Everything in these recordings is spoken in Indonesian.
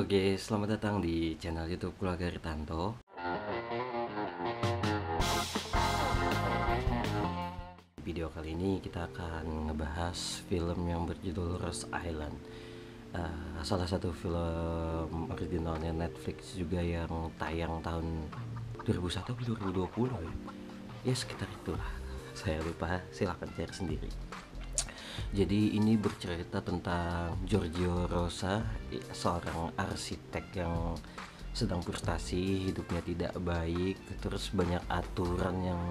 Oke, selamat datang di channel YouTube Keluarga Ritanto. Video kali ini kita akan ngebahas film yang berjudul Rose Island. Salah satu film originalnya Netflix juga yang tayang tahun 2001 atau 2020 ya. Ya sekitar itulah. Saya lupa, silahkan cari sendiri. Jadi ini bercerita tentang Giorgio Rosa, seorang arsitek yang sedang frustasi, hidupnya tidak baik, terus banyak aturan yang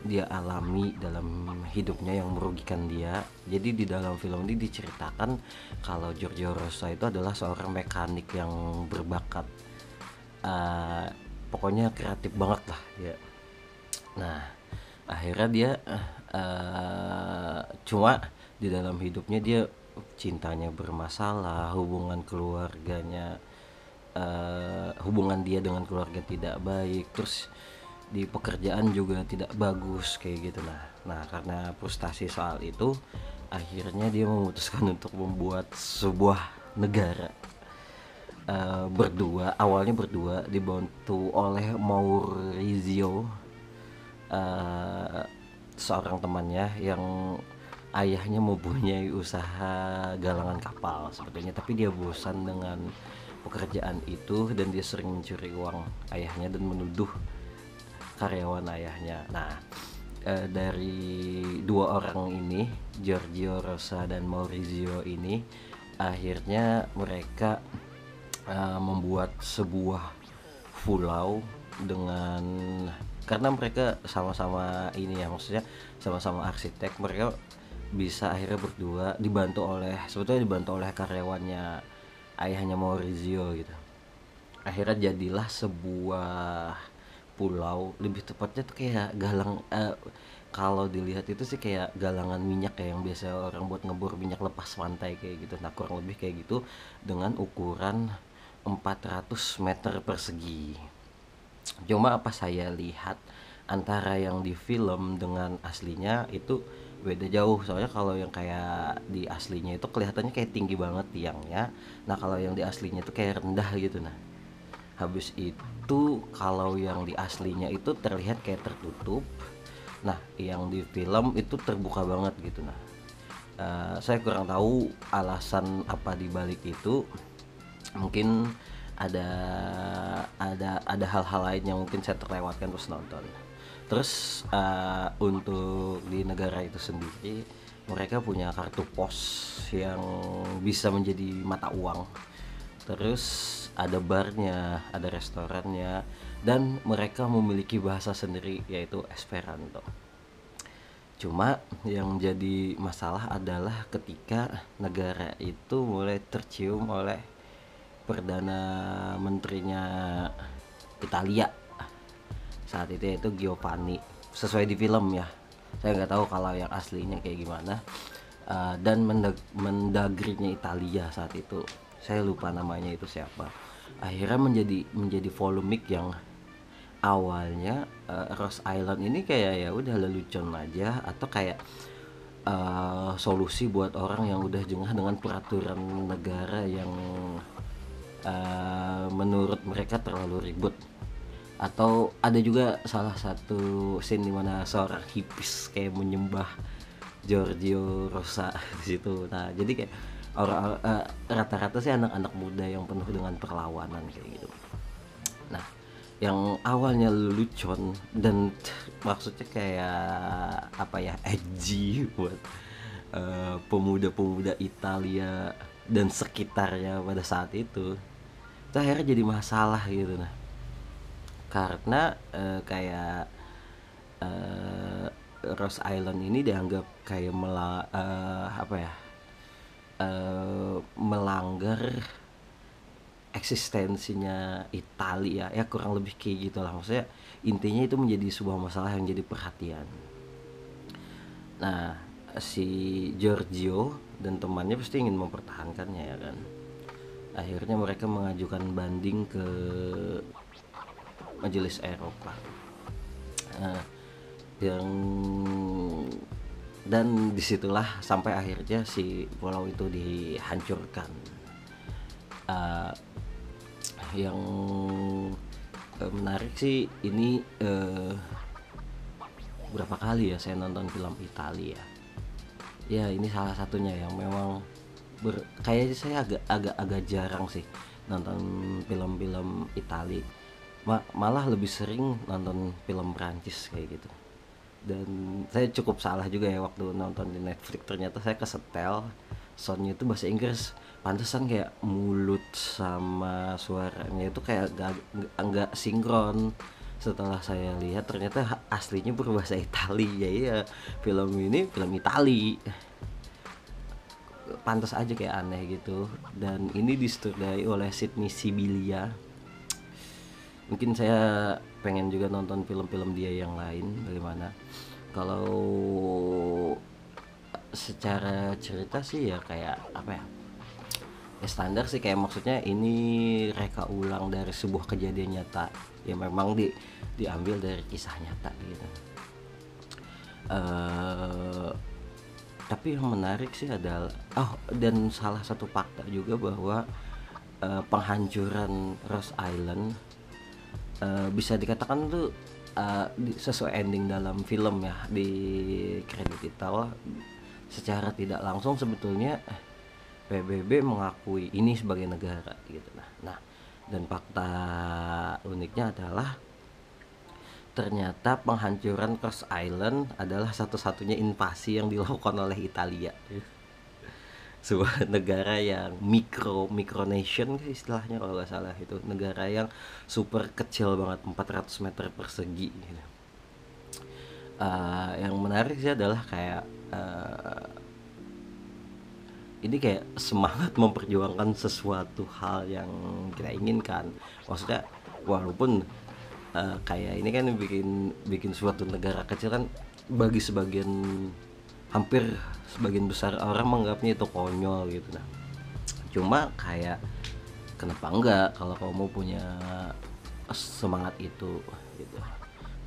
dia alami dalam hidupnya yang merugikan dia. Jadi di dalam film ini diceritakan kalau Giorgio Rosa itu adalah seorang mekanik yang berbakat, uh, pokoknya kreatif banget lah ya. Nah, akhirnya dia cuma di dalam hidupnya dia cintanya bermasalah, hubungan dia dengan keluarga tidak baik, terus di pekerjaan juga tidak bagus kayak gitu. Nah, karena frustasi soal itu, akhirnya dia memutuskan untuk membuat sebuah negara, awalnya berdua dibantu oleh Maurizio, uh, seorang temannya yang ayahnya mempunyai usaha galangan kapal sebetulnya, tapi dia bosan dengan pekerjaan itu dan dia sering mencuri uang ayahnya dan menuduh karyawan ayahnya. Nah, dari dua orang ini, Giorgio Rosa dan Maurizio ini, akhirnya mereka membuat sebuah pulau dengan, karena mereka sama-sama ini ya, maksudnya sama-sama arsitek, mereka bisa akhirnya berdua sebetulnya dibantu oleh karyawannya ayahnya Maurizio gitu. Akhirnya jadilah sebuah pulau, lebih tepatnya tuh kayak kalau dilihat itu sih kayak galangan minyak ya, yang biasa orang buat ngebor minyak lepas pantai kayak gitu. Nah, kurang lebih kayak gitu dengan ukuran 400 meter persegi. Cuma apa saya lihat antara yang di film dengan aslinya itu beda jauh. Soalnya kalau yang kayak di aslinya itu kelihatannya kayak tinggi banget tiangnya. Nah, kalau yang di aslinya itu kayak rendah gitu. Nah, habis itu kalau yang di aslinya itu terlihat kayak tertutup. Nah, yang di film itu terbuka banget gitu. Nah, saya kurang tahu alasan apa di balik itu. Mungkin ada ada hal-hal lain yang mungkin saya terlewatkan terus nonton. Terus untuk di negara itu sendiri, mereka punya kartu pos yang bisa menjadi mata uang. Terus ada barnya, ada restorannya, dan mereka memiliki bahasa sendiri yaitu Esperanto. Cuma yang jadi masalah adalah ketika negara itu mulai tercium oleh perdana menterinya Italia saat itu, yaitu Giovanni, sesuai di film ya. Saya nggak tahu kalau yang aslinya kayak gimana. Dan mendagrinya Italia saat itu, saya lupa namanya itu siapa. Akhirnya menjadi polemik yang awalnya Rose Island ini kayak ya udah lelucon aja, atau kayak solusi buat orang yang udah jengah dengan peraturan negara yang menurut mereka terlalu ribut. Atau ada juga salah satu scene di mana seorang hipis kayak menyembah Giorgio Rosa di situ. Nah, jadi kayak rata-rata sih anak-anak muda yang penuh dengan perlawanan kayak gitu. Nah, yang awalnya lelucon dan maksudnya kayak apa ya, edgy buat pemuda-pemuda Italia dan sekitarnya pada saat itu akhirnya jadi masalah gitu. Nah, karena kayak uh, Rose Island ini dianggap kayak melanggar eksistensinya Italia ya, kurang lebih kayak gitulah. Maksudnya intinya itu menjadi sebuah masalah yang jadi perhatian. Nah, si Giorgio dan temannya pasti ingin mempertahankannya ya kan. Akhirnya mereka mengajukan banding ke Majelis Eropa. Nah, yang dan disitulah sampai akhirnya si pulau itu dihancurkan. yang menarik sih ini, berapa kali ya saya nonton film Italia. Ya ini salah satunya yang memang kayaknya saya agak jarang sih nonton film-film Itali. Malah lebih sering nonton film Prancis kayak gitu. Dan saya cukup salah juga ya waktu nonton di Netflix, ternyata saya kesetel soundnya itu bahasa Inggris. Pantesan kayak mulut sama suaranya itu kayak nggak sinkron. Setelah saya lihat ternyata aslinya berbahasa Itali. Ya iya, film ini film Itali, pantas aja kayak aneh gitu. Dan ini disutradarai oleh Sydney Sibilia. Mungkin saya pengen juga nonton film-film dia yang lain bagaimana. Kalau secara cerita sih ya kayak apa ya, ya standar sih, kayak maksudnya ini reka ulang dari sebuah kejadian nyata ya, memang diambil dari kisah nyata gitu. Tapi yang menarik sih adalah dan salah satu fakta juga bahwa penghancuran Rose Island bisa dikatakan tuh sesuai ending dalam film ya, di kredit itu secara tidak langsung sebetulnya PBB mengakui ini sebagai negara gitu. Nah, dan fakta uniknya adalah ternyata penghancuran Cross Island adalah satu-satunya invasi yang dilakukan oleh Italia. Sebuah negara yang micronation istilahnya kalau nggak salah, itu negara yang super kecil banget, 400 meter persegi gitu. Yang menarik sih adalah kayak ini kayak semangat memperjuangkan sesuatu hal yang kita inginkan. Maksudnya walaupun kayak ini kan bikin suatu negara kecil kan, bagi hampir sebagian besar orang menganggapnya itu konyol gitu. Nah, cuma kayak kenapa enggak kalau kamu punya semangat itu gitu.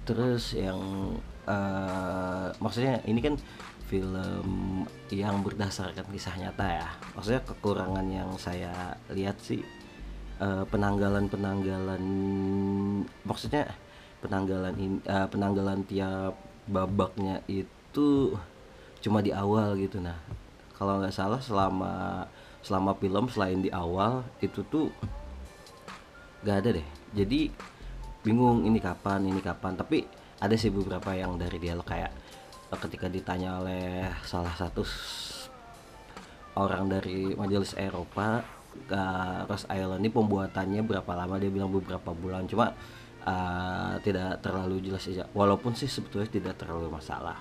Terus yang maksudnya ini kan film yang berdasarkan kisah nyata ya. Maksudnya kekurangan yang saya lihat sih penanggalan maksudnya penanggalan tiap babaknya itu cuma di awal gitu. Nah, kalau nggak salah selama film selain di awal itu tuh nggak ada deh. Jadi bingung ini kapan. Tapi ada sih beberapa yang dari dialog, kayak ketika ditanya oleh salah satu orang dari Majelis Eropa, Rose Island ini pembuatannya berapa lama, dia bilang beberapa bulan, cuma tidak terlalu jelas aja, walaupun sih sebetulnya tidak terlalu masalah.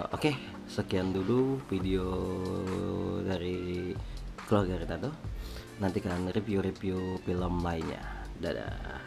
Oke, sekian dulu video dari keluarga Ritado. Nantikan review-review film lainnya. Dadah.